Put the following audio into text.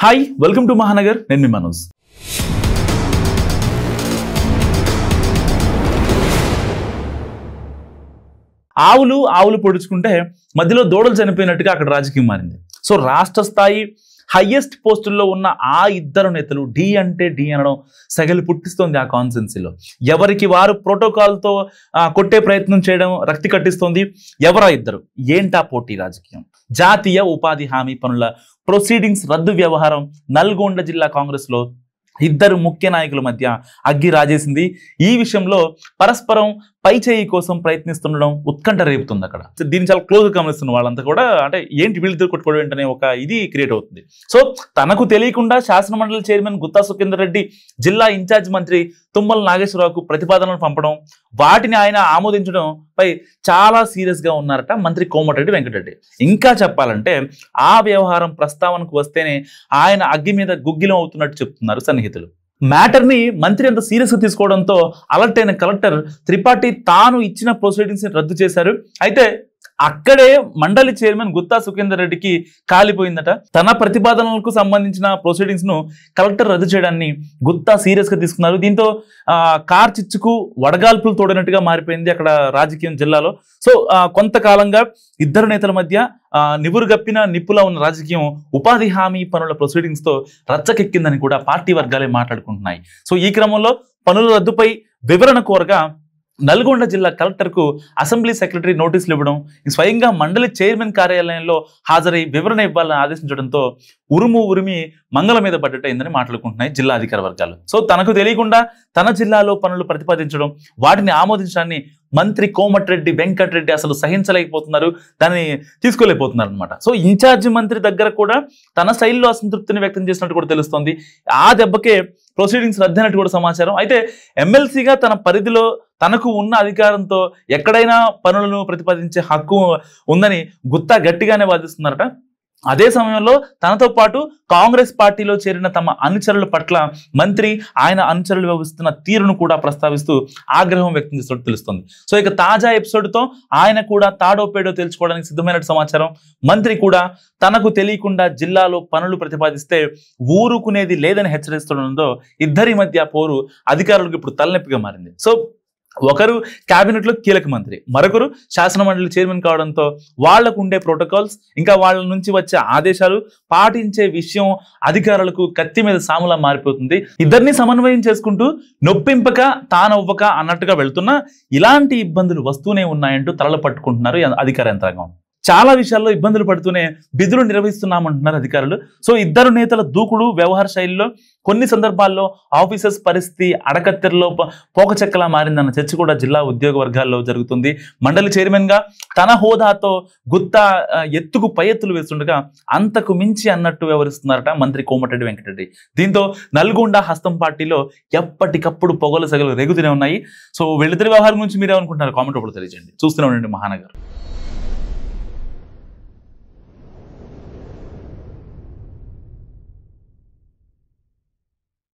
Hi welcome to Mahanagar. నేను మీ మనోజ్. ఆవులు పొడుచుకుంటే మధ్యలో దూడలు చనిపోయినట్టుగా అక్కడ రాజకీయం మారింది. సో రాష్ట్ర స్థాయి హైయెస్ట్ పోస్టుల్లో ఉన్న ఆ ఇద్దరు నేతలు డి అంటే డి అనడం సగలి పుట్టిస్తోంది ఆ కాన్స్టిట్యున్సీలో. ఎవరికి వారు ప్రోటోకాల్తో కొట్టే ప్రయత్నం చేయడం రక్తి కట్టిస్తోంది. ఎవరా ఇద్దరు? ఏంటా పోటీ రాజకీయం? జాతీయ ఉపాధి హామీ పనుల ప్రొసీడింగ్స్ రద్దు వ్యవహారం నల్గొండ జిల్లా కాంగ్రెస్లో ఇద్దరు ముఖ్య నాయకుల మధ్య అగ్గి రాజేసింది. ఈ విషయంలో పరస్పరం పై చేయి కోసం ప్రయత్నిస్తుండడం ఉత్కంఠ రేపుతుంది అక్కడ. దీన్ని చాలా క్లోజ్ గమనిస్తున్న వాళ్ళంతా కూడా అంటే ఏంటి వీళ్ళిద్దరు కొట్టుకోవడం ఏంటనే ఒక ఇది క్రియేట్ అవుతుంది. సో తనకు తెలియకుండా శాసనమండలి చైర్మన్ గుత్తా సుఖేందర్ రెడ్డి జిల్లా ఇన్ఛార్జ్ మంత్రి తుమ్మల నాగేశ్వరరావుకు ప్రతిపాదనలు పంపడం, వాటిని ఆయన ఆమోదించడం పై చాలా సీరియస్ గా ఉన్నారట మంత్రి కోమటిరెడ్డి వెంకటరెడ్డి. ఇంకా చెప్పాలంటే ఆ వ్యవహారం ప్రస్తావనకు వస్తేనే ఆయన అగ్గి మీద గుగ్గిలం అవుతున్నట్టు చెప్తున్నారు సన్నిహితులు. మ్యాటర్ ని మంత్రి అంత సీరియస్ గా తీసుకోవడంతో అలర్ట్ అయిన కలెక్టర్ త్రిపాఠి తాను ఇచ్చిన ప్రొసీడింగ్స్ ని రద్దు చేశారు. అయితే అక్కడే మండలి చైర్మన్ గుత్తా సుఖేందర్ రెడ్డికి కాలిపోయిందట. తన ప్రతిపాదనలకు సంబంధించిన ప్రొసీడింగ్స్ ను కలెక్టర్ రద్దు చేయడాన్ని గుత్తా సీరియస్ గా తీసుకున్నారు. దీంతో కార్ చిచ్చుకు వడగాల్పులు తోడినట్టుగా మారిపోయింది అక్కడ రాజకీయం జిల్లాలో. సో కొంతకాలంగా ఇద్దరు నేతల మధ్య నివురుగప్పిన నిప్పులా ఉన్న రాజకీయం ఉపాధి హామీ పనుల ప్రొసీడింగ్స్ తో రచ్చకెక్కిందని కూడా పార్టీ వర్గాలే మాట్లాడుకుంటున్నాయి. సో ఈ క్రమంలో పనుల రద్దుపై వివరణ కోరగా నల్గొండ జిల్లా కలెక్టర్కు అసెంబ్లీ సెక్రటరీ నోటీసులు ఇవ్వడం, స్వయంగా మండలి చైర్మన్ కార్యాలయంలో హాజరై వివరణ ఇవ్వాలని ఆదేశించడంతో ఉరిమి మంగళ మీద పడ్డట్టయిందని మాట్లాడుకుంటున్నాయి జిల్లా అధికార వర్గాలు. సో తనకు తెలియకుండా తన జిల్లాలో పనులు ప్రతిపాదించడం, వాటిని ఆమోదించడాన్ని మంత్రి కోమటిరెడ్డి వెంకటరెడ్డి అసలు సహించలేకపోతున్నారు, దాన్ని తీసుకోలేకపోతున్నారు అనమాట. సో ఇన్ఛార్జి మంత్రి దగ్గర కూడా తన శైలిలో అసంతృప్తిని వ్యక్తం చేసినట్టు కూడా తెలుస్తోంది. ఆ దెబ్బకే ప్రొసీడింగ్స్ రద్దయినట్టు కూడా సమాచారం. అయితే ఎమ్మెల్సీగా తన పరిధిలో తనకు ఉన్న అధికారంతో ఎక్కడైనా పనులను ప్రతిపాదించే హక్కు ఉందని గుత్తా గట్టిగానే వాదిస్తున్నారట. అదే సమయంలో తనతో పాటు కాంగ్రెస్ పార్టీలో చేరిన తమ అనుచరుల పట్ల మంత్రి ఆయన అనుచరులు వ్యవహరిస్తున్న తీరును కూడా ప్రస్తావిస్తూ ఆగ్రహం వ్యక్తం చేస్తున్నట్టు తెలుస్తుంది. సో ఇక తాజా ఎపిసోడ్తో ఆయన కూడా తాడో పేడో తెలుసుకోవడానికి సిద్ధమైనట్టు సమాచారం. మంత్రి కూడా తనకు తెలియకుండా జిల్లాలో పనులు ప్రతిపాదిస్తే ఊరుకునేది లేదని హెచ్చరిస్తుండడంతో ఇద్దరి మధ్య పోరు అధికారులకు ఇప్పుడు తలనొప్పిగా మారింది. సో ఒకరు కేబినెట్ లో కీలక మంత్రి, మరొకరు శాసన మండలి చైర్మన్ కావడంతో వాళ్లకు ఉండే ప్రోటోకాల్స్, ఇంకా వాళ్ళ నుంచి వచ్చే ఆదేశాలు పాటించే విషయం అధికారులకు కత్తి మీద సాములా మారిపోతుంది. ఇద్దరిని సమన్వయం చేసుకుంటూ నొప్పింపక తానవ్వక అన్నట్టుగా వెళ్తున్నా ఇలాంటి ఇబ్బందులు వస్తూనే ఉన్నాయంటూ తలలు పట్టుకుంటున్నారు అధికార యంత్రాంగం. చాలా విషయాల్లో ఇబ్బందులు పడుతూనే విధులు నిర్వహిస్తున్నామంటున్నారు అధికారులు. సో ఇద్దరు నేతల దూకుడు వ్యవహార శైలిలో కొన్ని సందర్భాల్లో ఆఫీసర్స్ పరిస్థితి అడకత్తెరలో పోకచెక్కలా మారిందన్న చర్చ కూడా జిల్లా ఉద్యోగ వర్గాల్లో జరుగుతుంది. మండలి చైర్మన్ గా తన హోదాతో గుత్తా ఎత్తుకు పై ఎత్తులు వేస్తుండగా అంతకు మించి అన్నట్టు వ్యవహరిస్తున్నారట మంత్రి కోమటిరెడ్డి వెంకటరెడ్డి. దీంతో నల్గొండ హస్తం పార్టీలో ఎప్పటికప్పుడు పొగలు సగలు రేగుతూనే ఉన్నాయి. సో వీళ్ళిద్దరి వ్యవహారం గురించి మీరేమనుకుంటున్నారు? కామెంట్ రూపంలో తెలియజేయండి. చూస్తూనే ఉండండి మహానగర్.